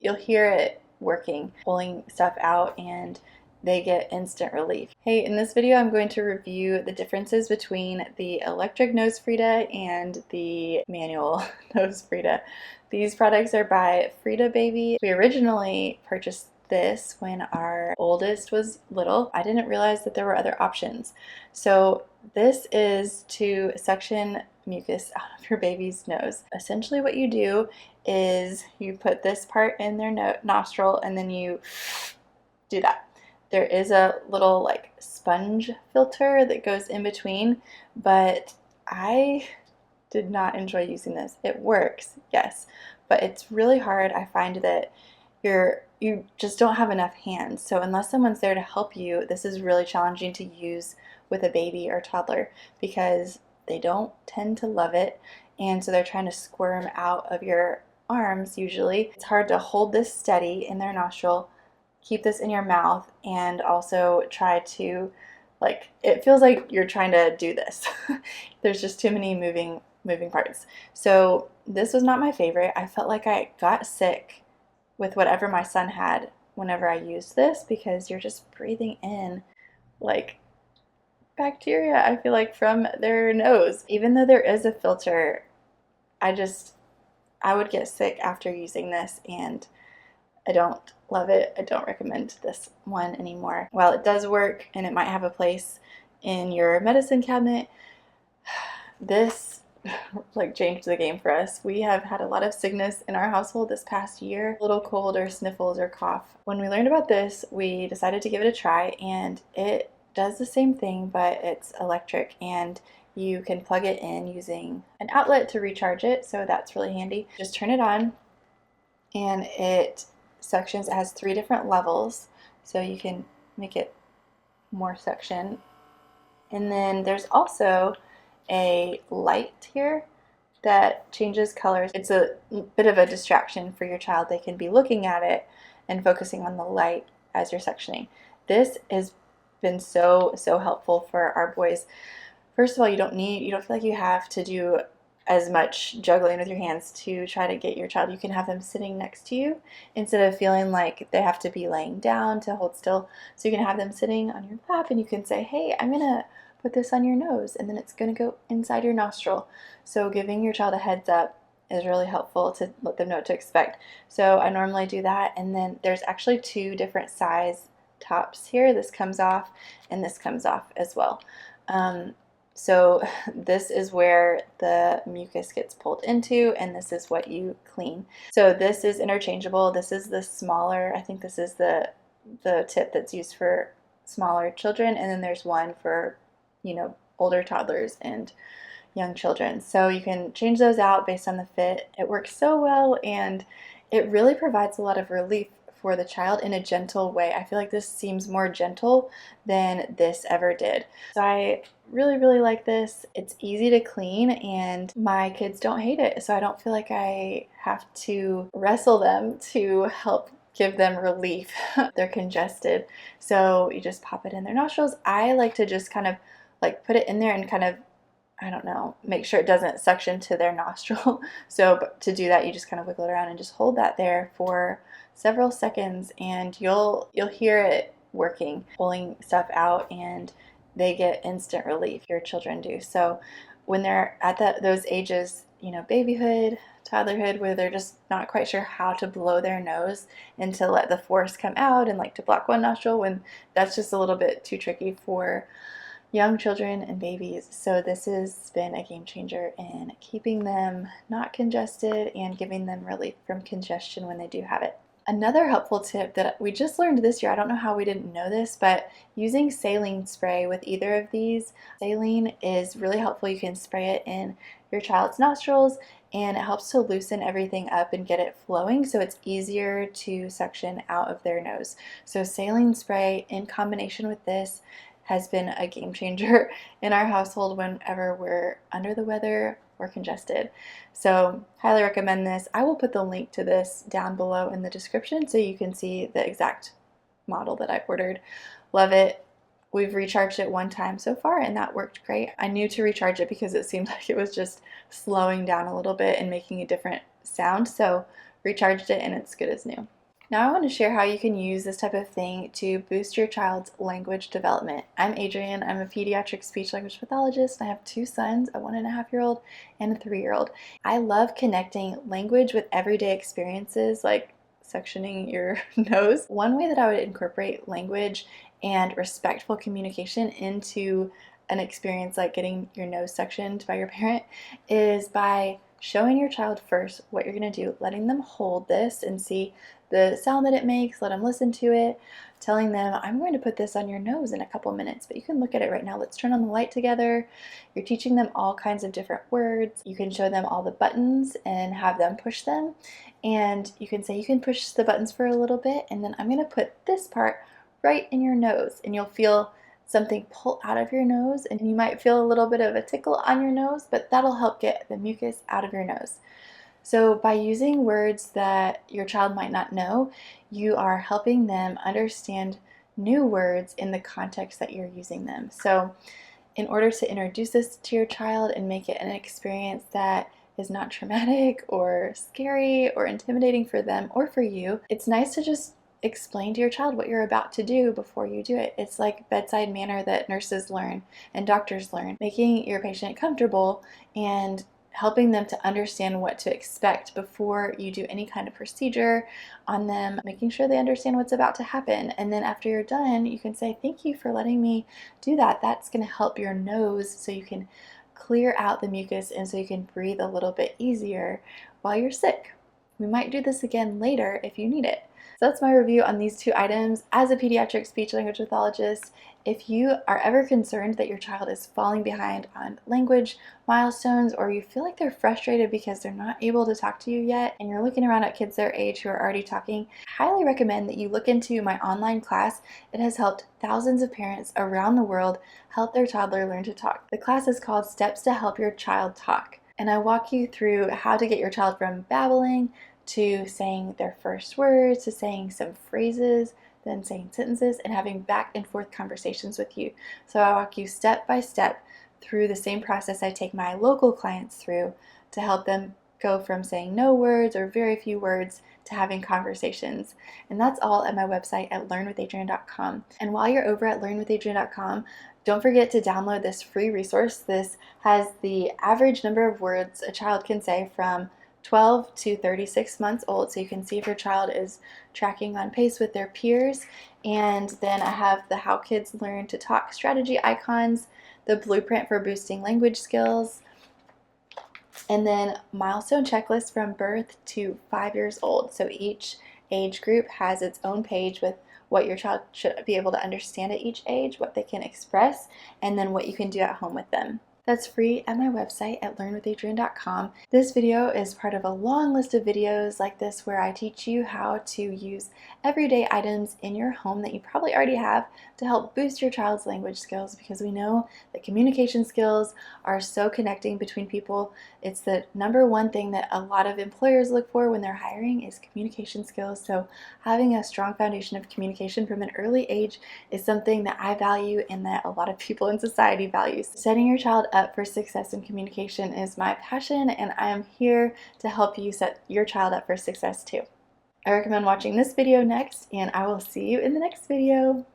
you'll hear it working, pulling stuff out, and they get instant relief. Hey, in this video I'm going to review the differences between the electric NoseFrida and the manual NoseFrida. These products are by FridaBaby. We originally purchased this when our oldest was little. I didn't realize that there were other options. So this is to suction mucus out of your baby's nose. Essentially what you do is you put this part in their nostril and then you do that. There is a little like sponge filter that goes in between, but I did not enjoy using this. It works, yes, but it's really hard. I find that you just don't have enough hands. So unless someone's there to help you, this is really challenging to use with a baby or toddler because they don't tend to love it. And so they're trying to squirm out of your arms usually. It's hard to hold this steady in their nostril, keep this in your mouth, and also try to, like, it feels like you're trying to do this. There's just too many moving parts. So this was not my favorite. I felt like I got sick with whatever my son had whenever I used this because you're just breathing in like bacteria, I feel like, from their nose. Even though there is a filter, I would get sick after using this, and I don't love it. I don't recommend this one anymore. While it does work and it might have a place in your medicine cabinet, this like changed the game for us. We have had a lot of sickness in our household this past year, a little cold or sniffles or cough. When we learned about this, we decided to give it a try, and it does the same thing, but it's electric, and you can plug it in using an outlet to recharge it, so that's really handy. Just turn it on, and it suctions. It has 3 different levels, so you can make it more suction. And then there's also a light here that changes colors. It's a bit of a distraction for your child. They can be looking at it and focusing on the light as you're suctioning. This has been so helpful for our boys. First of all, you don't feel like you have to do as much juggling with your hands to try to get your child. You can have them sitting next to you instead of feeling like they have to be laying down to hold still. So you can have them sitting on your lap, and you can say, hey, I'm gonna put this on your nose, and then it's gonna go inside your nostril. So giving your child a heads up is really helpful to let them know what to expect. So I normally do that, and then there's actually 2 different size tops here. This comes off and this comes off as well. So this is where the mucus gets pulled into, and this is what you clean. So this is interchangeable. This is the smaller, I think this is the tip that's used for smaller children, and then there's one for, you know, older toddlers and young children. So you can change those out based on the fit. It works so well, and it really provides a lot of relief for the child in a gentle way. I feel like this seems more gentle than this ever did. So I really like this. It's easy to clean, and my kids don't hate it, so I don't feel like I have to wrestle them to help give them relief. They're congested. So you just pop it in their nostrils. I like to just kind of like put it in there and kind of, I don't know, make sure it doesn't suction to their nostril. So to do that, you just kind of wiggle it around and just hold that there for several seconds, and you'll hear it working, pulling stuff out, and they get instant relief. Your children do. So when they're at those ages, you know, babyhood, toddlerhood, where they're just not quite sure how to blow their nose and to let the force come out and like to block one nostril, when that's just a little bit too tricky for young children and babies. So this has been a game changer in keeping them not congested and giving them relief from congestion when they do have it. Another helpful tip that we just learned this year, I don't know how we didn't know this, but using saline spray with either of these. Saline is really helpful. You can spray it in your child's nostrils, and it helps to loosen everything up and get it flowing, so it's easier to suction out of their nose. So saline spray in combination with this has been a game changer in our household whenever we're under the weather or congested. So highly recommend this. I will put the link to this down below in the description so you can see the exact model that I ordered. Love it. We've recharged it 1 time so far, and that worked great. I knew to recharge it because it seemed like it was just slowing down a little bit and making a different sound. So recharged it, and it's good as new. Now I want to share how you can use this type of thing to boost your child's language development. I'm Adrienne. I'm a pediatric speech language pathologist. I have 2 sons, a 1.5-year-old and a 3-year-old. I love connecting language with everyday experiences like suctioning your nose. One way that I would incorporate language and respectful communication into an experience like getting your nose suctioned by your parent is by showing your child first what you're going to do, letting them hold this and see the sound that it makes, let them listen to it, telling them, I'm going to put this on your nose in a couple minutes, but you can look at it right now. Let's turn on the light together. You're teaching them all kinds of different words. You can show them all the buttons and have them push them. And you can say, you can push the buttons for a little bit, and then I'm going to put this part right in your nose, and you'll feel something pull out of your nose, and you might feel a little bit of a tickle on your nose, but that'll help get the mucus out of your nose. So by using words that your child might not know, you are helping them understand new words in the context that you're using them. So in order to introduce this to your child and make it an experience that is not traumatic or scary or intimidating for them or for you, it's nice to just explain to your child what you're about to do before you do it. It's like bedside manner that nurses learn and doctors learn, making your patient comfortable and helping them to understand what to expect before you do any kind of procedure on them, making sure they understand what's about to happen. And then after you're done, you can say, thank you for letting me do that. That's going to help your nose so you can clear out the mucus and so you can breathe a little bit easier while you're sick. We might do this again later if you need it. So that's my review on these 2 items. As a pediatric speech language pathologist, if you are ever concerned that your child is falling behind on language milestones, or you feel like they're frustrated because they're not able to talk to you yet, and you're looking around at kids their age who are already talking, I highly recommend that you look into my online class. It has helped thousands of parents around the world help their toddler learn to talk. The class is called Steps to Help Your Child Talk, and I walk you through how to get your child from babbling to saying their first words, to saying some phrases, then saying sentences, and having back and forth conversations with you. So I walk you step by step through the same process I take my local clients through to help them go from saying no words or very few words to having conversations. And that's all at my website at learnwithadrienne.com. And while you're over at learnwithadrienne.com, don't forget to download this free resource. This has the average number of words a child can say from 12 to 36 months old, so you can see if your child is tracking on pace with their peers. And then I have the How Kids Learn to Talk strategy icons, the blueprint for boosting language skills, and then milestone checklist from birth to 5 years old. So each age group has its own page with what your child should be able to understand at each age, what they can express, and then what you can do at home with them. That's free at my website at learnwithadrienne.com. This video is part of a long list of videos like this where I teach you how to use everyday items in your home that you probably already have to help boost your child's language skills, because we know that communication skills are so connecting between people. It's the #1 thing that a lot of employers look for when they're hiring is communication skills. So having a strong foundation of communication from an early age is something that I value and that a lot of people in society value. Setting your child up for success in communication is my passion, and I am here to help you set your child up for success too. I recommend watching this video next, and I will see you in the next video.